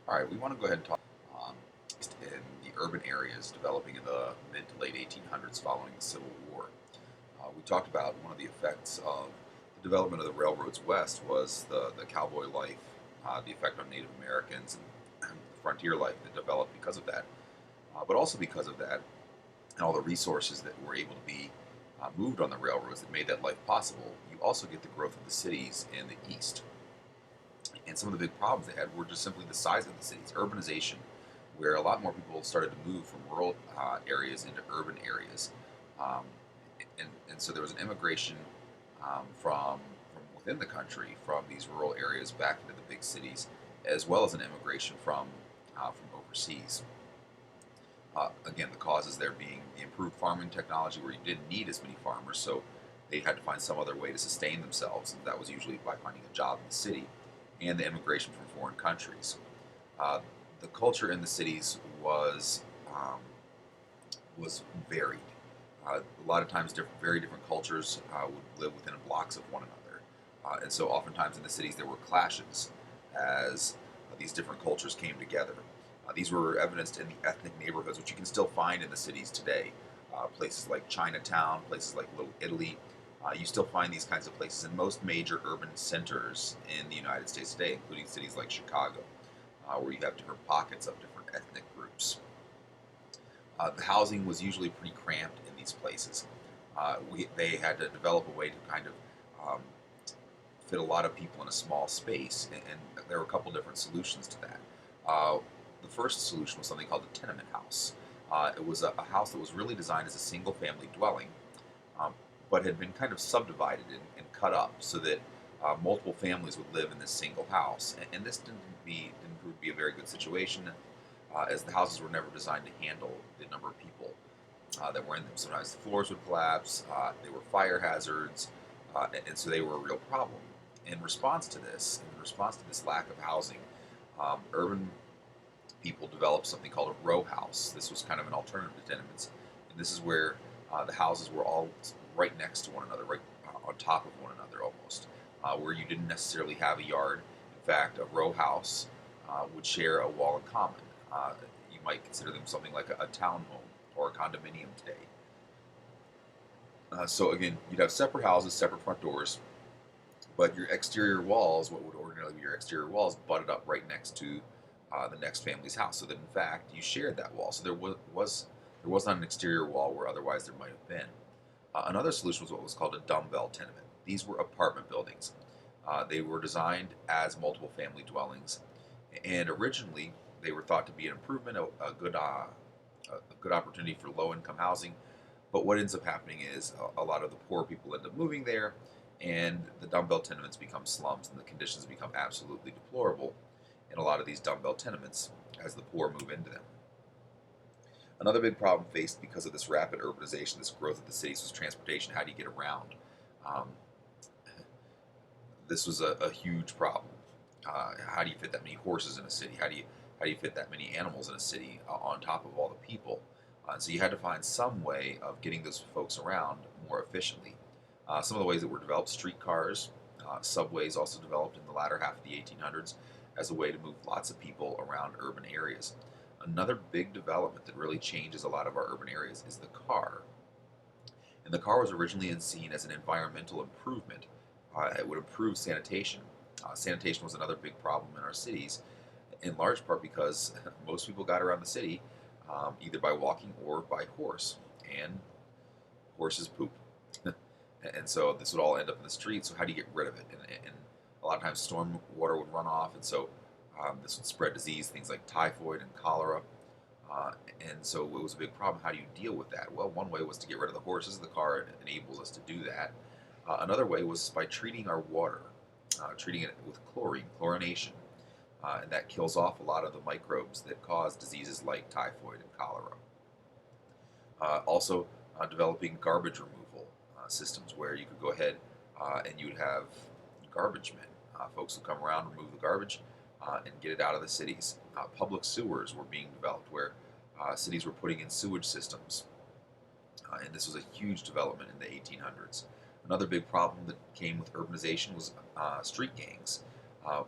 All right, we want to go ahead and talk um, in the urban areas developing in the mid to late 1800s following the Civil War. We talked about one of the effects of the development of the railroads west was the cowboy life, the effect on Native Americans, and the frontier life that developed because of that. But also because of that, and all the resources that were able to be moved on the railroads that made that life possible, you also get the growth of the cities in the east. And some of the big problems they had were just simply the size of the cities, urbanization, where a lot more people started to move from rural areas into urban areas. Um, and so there was an immigration from within the country, from these rural areas back into the big cities, as well as an immigration from overseas. Again, the causes there being the improved farming technology, where you didn't need as many farmers, so they had to find some other way to sustain themselves, and that was usually by finding a job in the city, and the immigration from foreign countries. Uh, the culture in the cities um, was varied. A lot of times, very different cultures would live within blocks of one another, and so oftentimes in the cities there were clashes as these different cultures came together. These were evidenced in the ethnic neighborhoods, which you can still find in the cities today. Places like Chinatown, places like Little Italy. You still find these kinds of places in most major urban centers in the United States today, including cities like Chicago, where you have different pockets of different ethnic groups. The housing was usually pretty cramped in these places. They had to develop a way to kind of um, fit a lot of people in a small space, and there were a couple different solutions to that. Uh, the first solution was something called a tenement house. It was a house that was really designed as a single family dwelling, um, but had been kind of subdivided and cut up so that multiple families would live in this single house. And this didn't prove to be a very good situation, as the houses were never designed to handle the number of people that were in them. Sometimes the floors would collapse, they were fire hazards, and so they were a real problem. In response to this lack of housing, urban people developed something called a row house. This was kind of an alternative to tenements, and this is where the houses were all right next to one another, right on top of one another almost, where you didn't necessarily have a yard. In fact, a row house would share a wall in common. Uh, you might consider them something like a townhome or a condominium today. So again, you'd have separate houses, separate front doors, but your exterior walls, what would ordinarily be your exterior walls, butted up right next to the next family's house. So that in fact you shared that wall. So there was not an exterior wall where otherwise there might have been. Another solution was what was called a dumbbell tenement. These were apartment buildings. They were designed as multiple family dwellings, and originally they were thought to be an improvement, a good opportunity for low income housing. But what ends up happening is a lot of the poor people end up moving there, and the dumbbell tenements become slums, and the conditions become absolutely deplorable in a lot of these dumbbell tenements as the poor move into them. Another big problem faced because of this rapid urbanization, this growth of the cities, was transportation. How do you get around? Um, this was a huge problem. How do you fit that many horses in a city? How do you fit that many animals in a city on top of all the people? So you had to find some way of getting those folks around more efficiently. Some of the ways that were developed: streetcars, subways, also developed in the latter half of the 1800s as a way to move lots of people around urban areas. Another big development that really changes a lot of our urban areas is the car. And the car was originally seen as an environmental improvement. It would improve sanitation. Sanitation was another big problem in our cities, in large part because most people got around the city either by walking or by horse, and horses poop. And so this would all end up in the street. So how do you get rid of it? And a lot of times storm water would run off, and so this would spread disease, things like typhoid and cholera. Uh, and so it was a big problem. How do you deal with that? Well, one way was to get rid of the horses. The car enables us to do that. Another way was by treating our water, treating it with chlorination, and that kills off a lot of the microbes that cause diseases like typhoid and cholera. Also, developing garbage removal systems where you could go ahead and you would have garbage men, folks who come around, remove the garbage, and get it out of the cities. Public sewers were being developed where cities were putting in sewage systems, and this was a huge development in the 1800s. Another big problem that came with urbanization was street gangs. Uh,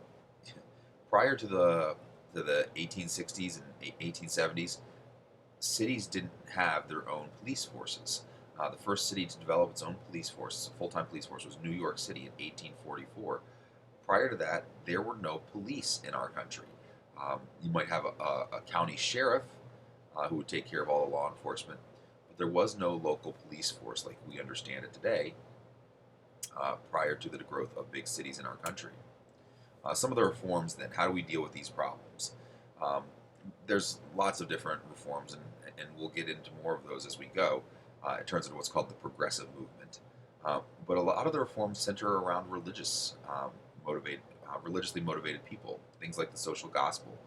prior to the to the 1860s and 1870s, cities didn't have their own police forces. The first city to develop its own police force, a full-time police force, was New York City in 1844. Prior to that, there were no police in our country. You might have a county sheriff who would take care of all the law enforcement, but there was no local police force like we understand it today prior to the growth of big cities in our country. Some of the reforms, then, how do we deal with these problems? Um, there's lots of different reforms, and we'll get into more of those as we go. It turns into what's called the progressive movement. But a lot of the reforms center around religiously motivated people. Things like the social gospel,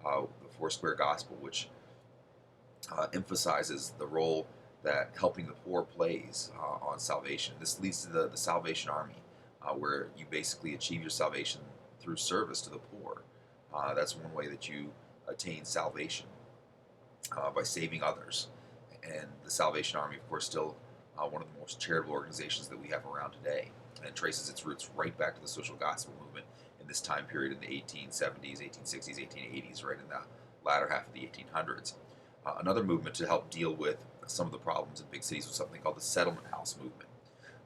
the Foursquare Gospel, which emphasizes the role that helping the poor plays on salvation. This leads to the Salvation Army, where you basically achieve your salvation through service to the poor. That's one way that you attain salvation, by saving others. And the Salvation Army, of course, still one of the most charitable organizations that we have around today, and traces its roots right back to the social gospel movement in this time period in the 1870s, 1860s, 1880s, right in the latter half of the 1800s. Another movement to help deal with some of the problems in big cities was something called the Settlement House movement.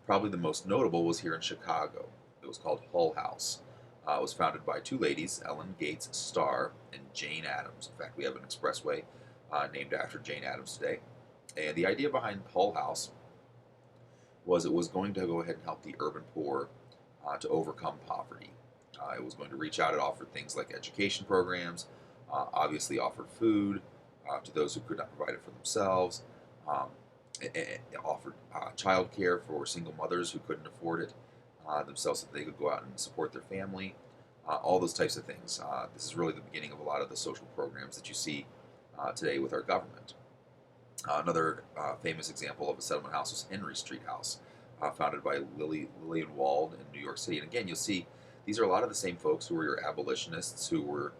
Probably the most notable was here in Chicago. It was called Hull House. It was founded by two ladies, Ellen Gates Starr and Jane Addams. In fact, we have an expressway named after Jane Addams today. And the idea behind Hull House was it was going to go ahead and help the urban poor to overcome poverty. It was going to reach out and offer things like education programs, obviously offered food to those who could not provide it for themselves. It offered child care for single mothers who couldn't afford it themselves, so that they could go out and support their family. All those types of things. This is really the beginning of a lot of the social programs that you see today with our government. Another famous example of a settlement house was Henry Street House, founded by Lillian Wald in New York City. And again, you'll see these are a lot of the same folks who were your abolitionists, who were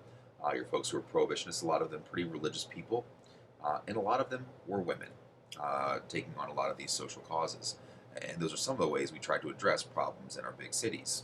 your folks who were prohibitionists, a lot of them pretty religious people, and a lot of them were women taking on a lot of these social causes. And those are some of the ways we try to address problems in our big cities.